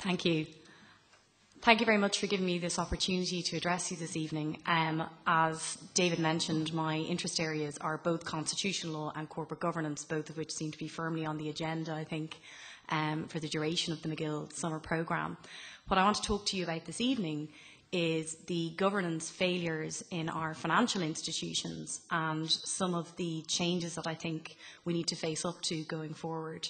Thank you. Thank you very much for giving me this opportunity to address you this evening. As David mentioned, my interest areas are both constitutional law and corporate governance, both of which seem to be firmly on the agenda, I think, for the duration of the MacGIll summer programme. What I want to talk to you about this evening is the governance failures in our financial institutions and some of the changes that I think we need to face up to going forward.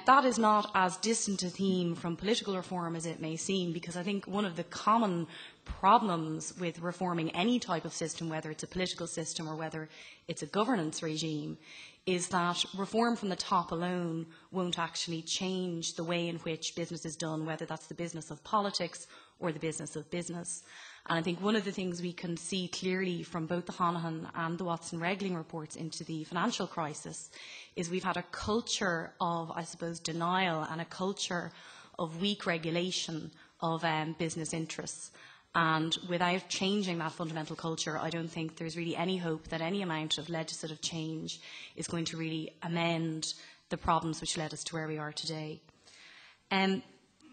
That is not as distant a theme from political reform as it may seem, because I think one of the common problems with reforming any type of system, whether it's a political system or whether it's a governance regime, is that reform from the top alone won't actually change the way in which business is done, whether that's the business of politics or the business of business. And I think one of the things we can see clearly from both the Honihan and the Watson-Regling reports into the financial crisis is we've had a culture of, I suppose, denial and a culture of weak regulation of business interests. And without changing that fundamental culture, I don't think there's really any hope that any amount of legislative change is going to really amend the problems which led us to where we are today.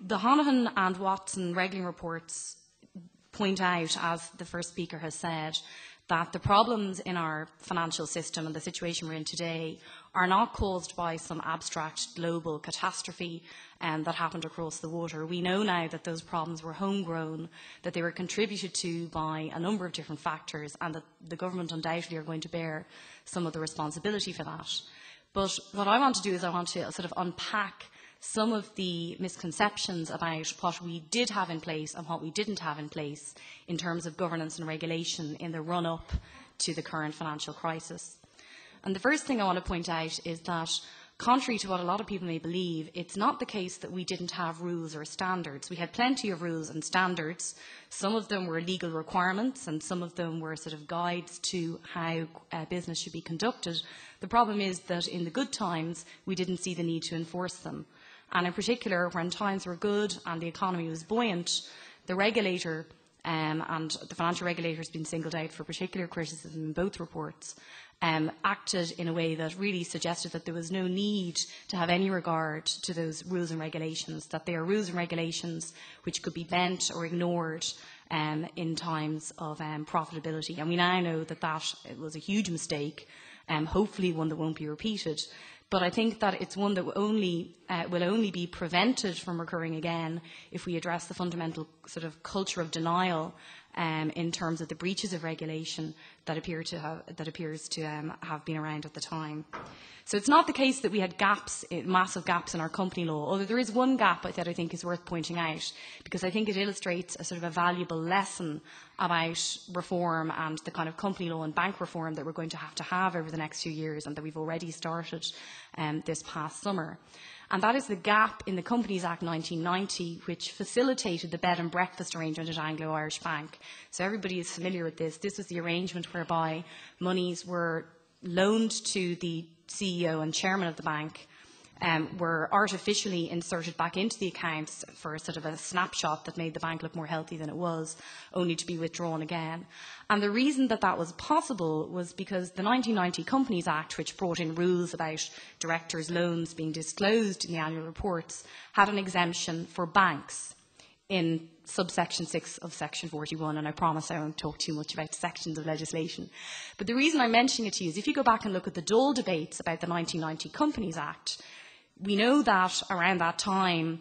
The Honihan and Watson-Regling reports point out, as the first speaker has said, that the problems in our financial system and the situation we're in today are not caused by some abstract global catastrophe that happened across the water. We know now that those problems were homegrown, that they were contributed to by a number of different factors, and that the government undoubtedly are going to bear some of the responsibility for that. But what I want to do is I want to sort of unpack some of the misconceptions about what we did have in place and what we didn't have in place in terms of governance and regulation in the run-up to the current financial crisis. And the first thing I want to point out is that, contrary to what a lot of people may believe, it's not the case that we didn't have rules or standards. We had plenty of rules and standards. Some of them were legal requirements and some of them were sort of guides to how business should be conducted. The problem is that in the good times, we didn't see the need to enforce them. And in particular, when times were good and the economy was buoyant, the regulator and the financial regulator has been singled out for particular criticism in both reports, acted in a way that really suggested that there was no need to have any regard to those rules and regulations, that they are rules and regulations which could be bent or ignored in times of profitability. And we now know that that was a huge mistake, hopefully one that won't be repeated. But I think that it's one that will only be prevented from recurring again if we address the fundamental sort of culture of denial in terms of the breaches of regulation that appears to have been around at the time. So it's not the case that we had gaps, massive gaps in our company law, although there is one gap that I think is worth pointing out, because I think it illustrates a sort of a valuable lesson about reform and the kind of company law and bank reform that we're going to have over the next few years and that we've already started this past summer. And that is the gap in the Companies Act 1990, which facilitated the bed and breakfast arrangement at Anglo-Irish Bank. So everybody is familiar with this. This was the arrangement whereby monies were loaned to the CEO and chairman of the bank, were artificially inserted back into the accounts for a sort of a snapshot that made the bank look more healthy than it was, only to be withdrawn again. And the reason that that was possible was because the 1990 Companies Act, which brought in rules about directors' loans being disclosed in the annual reports, had an exemption for banks in subsection 6 of section 41, and I promise I won't talk too much about sections of legislation. But the reason I'm mentioning it to you is if you go back and look at the Dole debates about the 1990 Companies Act, we know that around that time,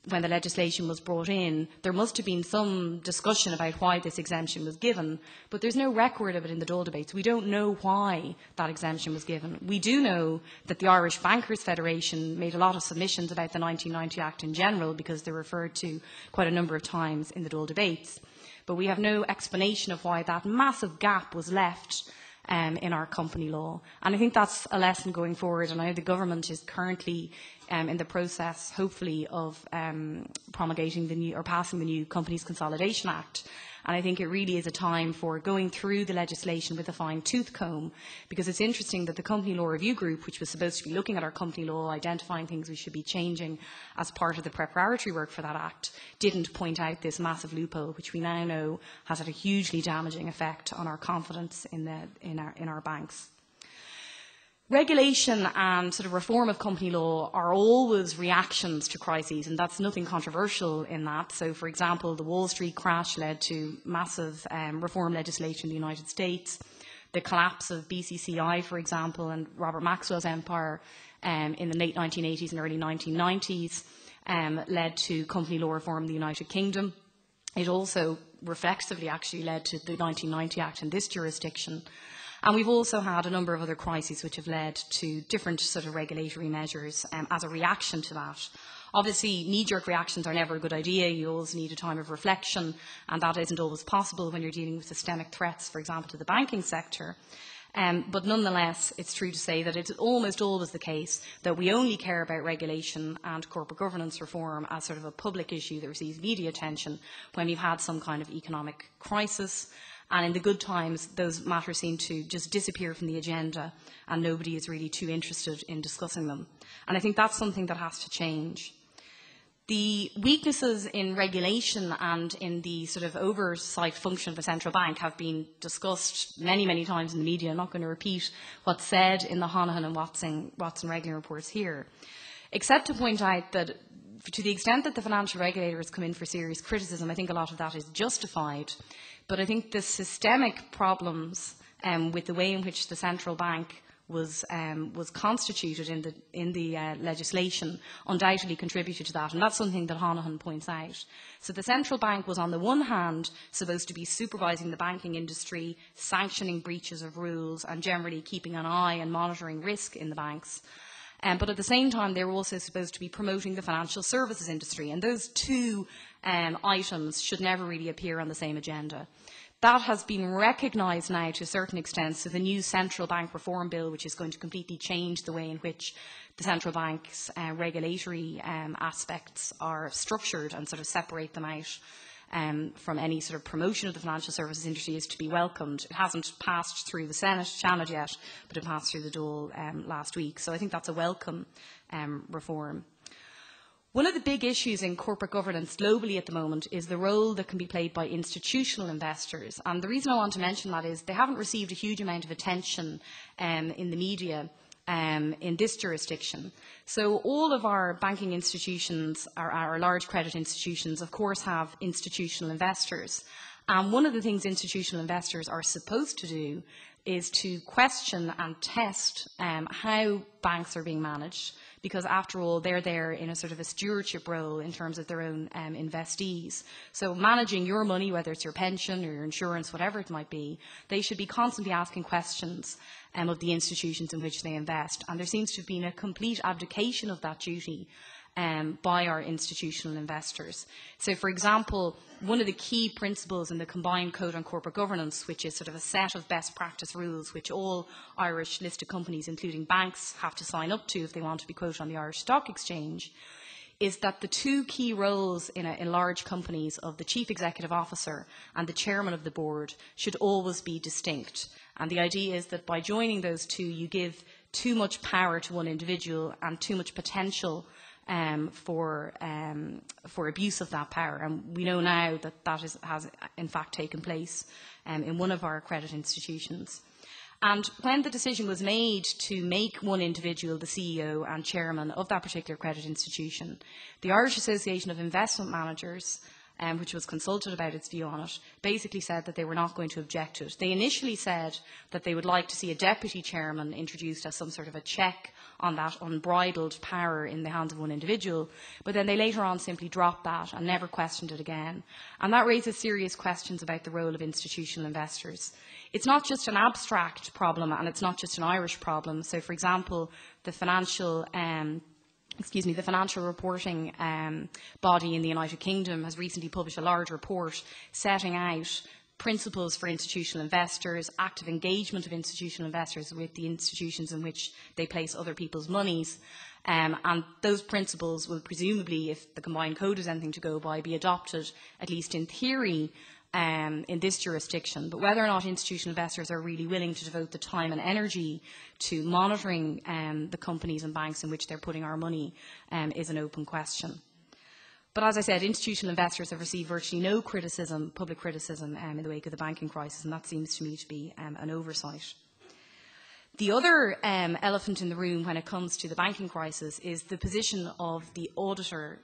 when the legislation was brought in, there must have been some discussion about why this exemption was given, but there's no record of it in the Dole debates. We don't know why that exemption was given. We do know that the Irish Bankers' Federation made a lot of submissions about the 1990 Act in general because they're referred to quite a number of times in the Dole debates, but we have no explanation of why that massive gap was left in our company law. And I think that's a lesson going forward, and I know the government is currently in the process, hopefully, of promulgating the new or passing the new Companies Consolidation Act. And I think it really is a time for going through the legislation with a fine-tooth comb, because it's interesting that the Company Law Review Group, which was supposed to be looking at our company law, identifying things we should be changing as part of the preparatory work for that Act, didn't point out this massive loophole, which we now know has had a hugely damaging effect on our confidence in our banks. Regulation and sort of reform of company law are always reactions to crises, and that's nothing controversial in that. So, for example, the Wall Street crash led to massive reform legislation in the United States. The collapse of BCCI, for example, and Robert Maxwell's empire in the late 1980s and early 1990s led to company law reform in the United Kingdom. It also reflexively actually led to the 1990 Act in this jurisdiction. And we've also had a number of other crises which have led to different sort of regulatory measures as a reaction to that. Obviously, knee-jerk reactions are never a good idea. You always need a time of reflection, and that isn't always possible when you're dealing with systemic threats, for example, to the banking sector. But nonetheless, it's true to say that it's almost always the case that we only care about regulation and corporate governance reform as sort of a public issue that receives media attention when we've had some kind of economic crisis. And in the good times, those matters seem to just disappear from the agenda, and nobody is really too interested in discussing them. And I think that's something that has to change. The weaknesses in regulation and in the sort of oversight function of a central bank have been discussed many, many times in the media. I'm not going to repeat what's said in the Honihan and Watson Regling reports here, except to point out that to the extent that the financial regulator has come in for serious criticism, I think a lot of that is justified. But I think the systemic problems with the way in which the central bank was constituted in the legislation undoubtedly contributed to that, and that's something that Honihan points out. So the central bank was on the one hand supposed to be supervising the banking industry, sanctioning breaches of rules, and generally keeping an eye and monitoring risk in the banks. But at the same time, they were also supposed to be promoting the financial services industry, and those two items should never really appear on the same agenda. That has been recognised now to a certain extent. So the new central bank reform bill, which is going to completely change the way in which the central bank's regulatory aspects are structured and sort of separate them out from any sort of promotion of the financial services industry, is to be welcomed. It hasn't passed through the Senate channel yet, but it passed through the Dáil last week. So I think that's a welcome reform. One of the big issues in corporate governance globally at the moment is the role that can be played by institutional investors. And the reason I want to mention that is they haven't received a huge amount of attention in the media in this jurisdiction. So all of our banking institutions, our large credit institutions, of course, have institutional investors. And one of the things institutional investors are supposed to do is to question and test how banks are being managed, because after all, they're there in a sort of a stewardship role in terms of their own investees. So managing your money, whether it's your pension or your insurance, whatever it might be, they should be constantly asking questions of the institutions in which they invest. And there seems to have been a complete abdication of that duty by our institutional investors. So, for example, one of the key principles in the Combined Code on Corporate Governance, which is sort of a set of best practice rules which all Irish listed companies, including banks, have to sign up to if they want to be quoted on the Irish Stock Exchange, is that the two key roles in large companies of the chief executive officer and the chairman of the board should always be distinct. And the idea is that by joining those two, you give too much power to one individual and too much potential for abuse of that power. And we know now that that has in fact taken place in one of our credit institutions. And when the decision was made to make one individual the CEO and chairman of that particular credit institution, the Irish Association of Investment Managers, which was consulted about its view on it, basically said that they were not going to object to it. They initially said that they would like to see a deputy chairman introduced as some sort of a check on that unbridled power in the hands of one individual, but then they later on simply dropped that and never questioned it again. And that raises serious questions about the role of institutional investors. It's not just an abstract problem, and it's not just an Irish problem. So, for example, the financial reporting body in the United Kingdom has recently published a large report setting out principles for institutional investors, active engagement of institutional investors with the institutions in which they place other people's monies. And those principles will presumably, if the Combined Code is anything to go by, be adopted, at least in theory, in this jurisdiction. But whether or not institutional investors are really willing to devote the time and energy to monitoring the companies and banks in which they're putting our money is an open question. But as I said, institutional investors have received virtually no criticism, public criticism, in the wake of the banking crisis, and that seems to me to be an oversight. The other elephant in the room when it comes to the banking crisis is the position of the auditors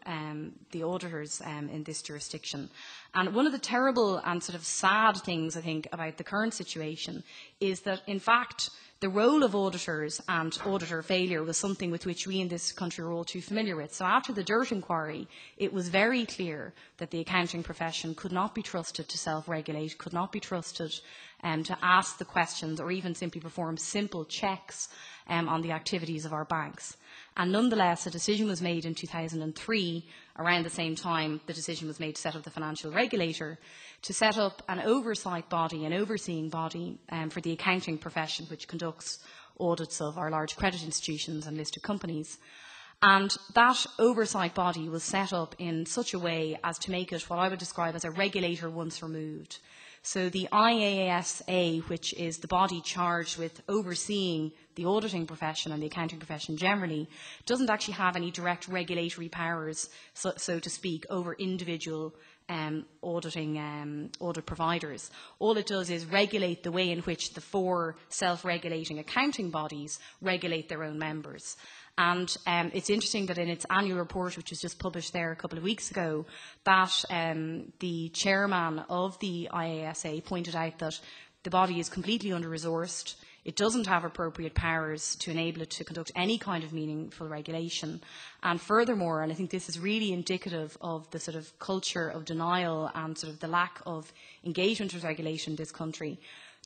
in this jurisdiction. And one of the terrible and sort of sad things, I think, about the current situation is that, in fact, the role of auditors and auditor failure was something with which we in this country are all too familiar with. So after the Dirt inquiry, it was very clear that the accounting profession could not be trusted to self-regulate, could not be trusted to ask the questions or even simply perform simple checks on the activities of our banks. And nonetheless, a decision was made in 2003, around the same time the decision was made to set up the financial regulator, to set up an oversight body, an overseeing body for the accounting profession, which conducts audits of our large credit institutions and listed companies. And that oversight body was set up in such a way as to make it what I would describe as a regulator once removed. So the IASA, which is the body charged with overseeing the auditing profession and the accounting profession generally, doesn't actually have any direct regulatory powers, so to speak, over individual audit providers. All it does is regulate the way in which the four self-regulating accounting bodies regulate their own members. And it's interesting that in its annual report, which was just published there a couple of weeks ago, that the chairman of the IASA pointed out that the body is completely under-resourced. It doesn't have appropriate powers to enable it to conduct any kind of meaningful regulation. And furthermore, and I think this is really indicative of the sort of culture of denial and sort of the lack of engagement with regulation in this country,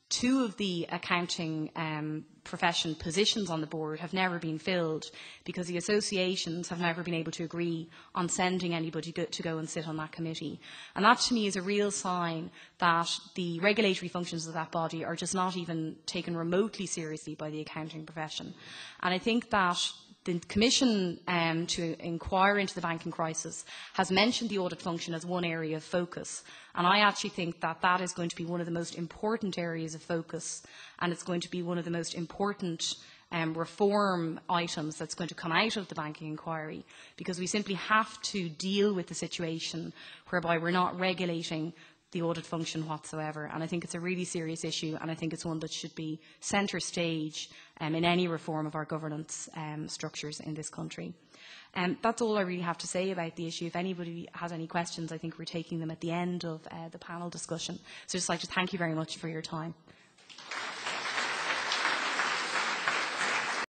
two of the accounting profession positions on the board have never been filled because the associations have never been able to agree on sending anybody to go and sit on that committee. And that to me is a real sign that the regulatory functions of that body are just not even taken remotely seriously by the accounting profession. And I think that the Commission to inquire into the banking crisis has mentioned the audit function as one area of focus. And I actually think that that is going to be one of the most important areas of focus, and it's going to be one of the most important reform items that's going to come out of the banking inquiry, because we simply have to deal with the situation whereby we're not regulating the audit function whatsoever. And I think it's a really serious issue, and I think it's one that should be centre stage in any reform of our governance structures in this country. That's all I really have to say about the issue. If anybody has any questions, I think we're taking them at the end of the panel discussion. So I'd just like to thank you very much for your time.